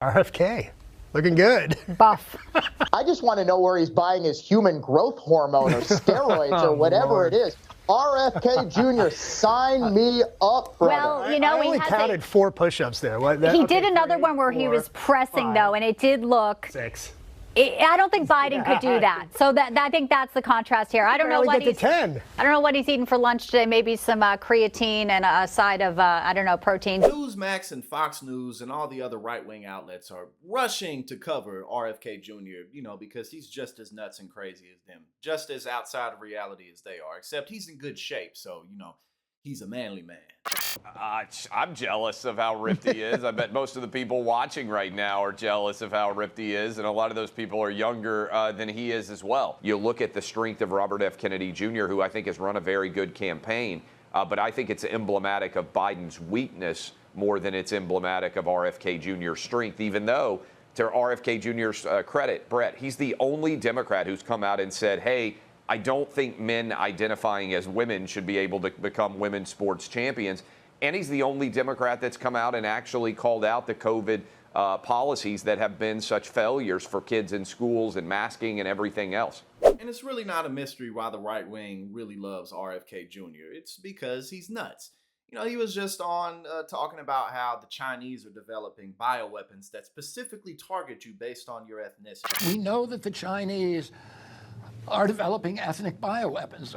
RFK, looking good. Buff. I just want to know where he's buying his human growth hormone or steroids or whatever it is. RFK Jr., sign me up, brother. Well, you know, I only counted 4 push-ups there. He did another one where he was pressing, though, and it did look 6. I don't think Biden could do that. So I think that's the contrast here. I don't know what he's. 10. I don't know what he's eating for lunch today. Maybe some creatine and a side of I don't know, protein. Newsmax and Fox News and all the other right-wing outlets are rushing to cover RFK Jr. You know, because he's just as nuts and crazy as them, just as outside of reality as they are. Except he's in good shape, so you know. He's a manly man. I'm jealous of how ripped he is. I bet most of the people watching right now are jealous of how ripped he is, and a lot of those people are younger than he is as well. You look at the strength of Robert F. Kennedy Jr., who I think has run a very good campaign, but I think it's emblematic of Biden's weakness more than it's emblematic of RFK Jr.'s strength, even though, to RFK Jr.'s credit, Brett, he's the only Democrat who's come out and said, hey, I don't think men identifying as women should be able to become women's sports champions. And he's the only Democrat that's come out and actually called out the COVID policies that have been such failures for kids in schools and masking and everything else. And it's really not a mystery why the right wing really loves RFK Jr. It's because he's nuts. You know, he was just on talking about how the Chinese are developing bioweapons that specifically target you based on your ethnicity. We know that the Chinese are developing ethnic bioweapons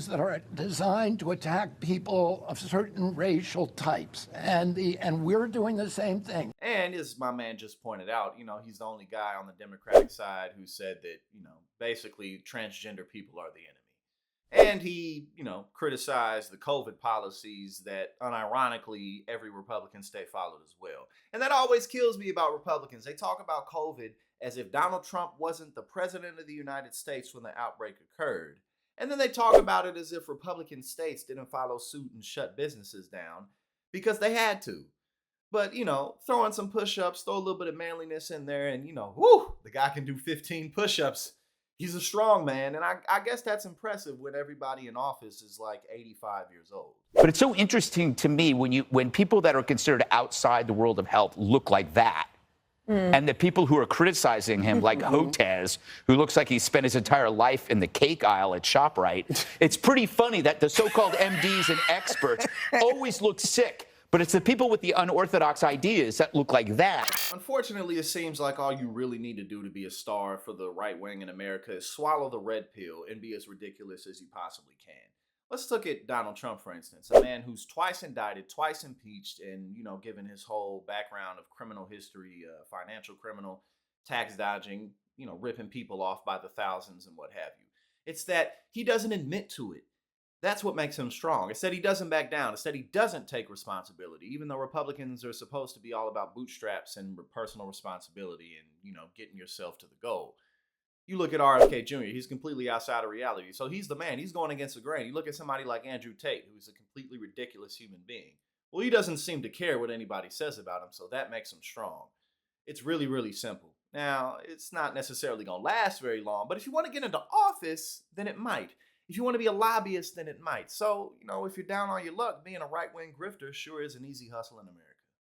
that are designed to attack people of certain racial types, and we're doing the same thing. And as my man just pointed out, you know, he's the only guy on the Democratic side who said that, you know, basically transgender people are the enemy. And he, you know, criticized the COVID policies that unironically every Republican state followed as well. And that always kills me about Republicans. They talk about COVID as if Donald Trump wasn't the president of the United States when the outbreak occurred. And then they talk about it as if Republican states didn't follow suit and shut businesses down because they had to. But, you know, throw in some push-ups, throw a little bit of manliness in there, and, you know, whoo, the guy can do 15 push-ups. He's a strong man, and I guess that's impressive when everybody in office is like 85 years old. But it's so interesting to me when people that are considered outside the world of health look like that. And the people who are criticizing him, like Hotez, who looks like he spent his entire life in the cake aisle at ShopRite, it's pretty funny that the so-called MDs and experts always look sick. But it's the people with the unorthodox ideas that look like that. Unfortunately, it seems like all you really need to do to be a star for the right wing in America is swallow the red pill and be as ridiculous as you possibly can. Let's look at Donald Trump, for instance, a man who's twice indicted, twice impeached, and, you know, given his whole background of criminal history, financial criminal, tax dodging, you know, ripping people off by the thousands and what have you. It's that he doesn't admit to it. That's what makes him strong. It's that he doesn't back down. It's that he doesn't take responsibility, even though Republicans are supposed to be all about bootstraps and personal responsibility and, you know, getting yourself to the goal. You look at RFK Jr., he's completely outside of reality. So he's the man. He's going against the grain. You look at somebody like Andrew Tate, who's a completely ridiculous human being. Well, he doesn't seem to care what anybody says about him, so that makes him strong. It's really, really simple. Now, it's not necessarily going to last very long, but if you want to get into office, then it might. If you want to be a lobbyist, then it might. So, you know, if you're down on your luck, being a right-wing grifter sure is an easy hustle in America.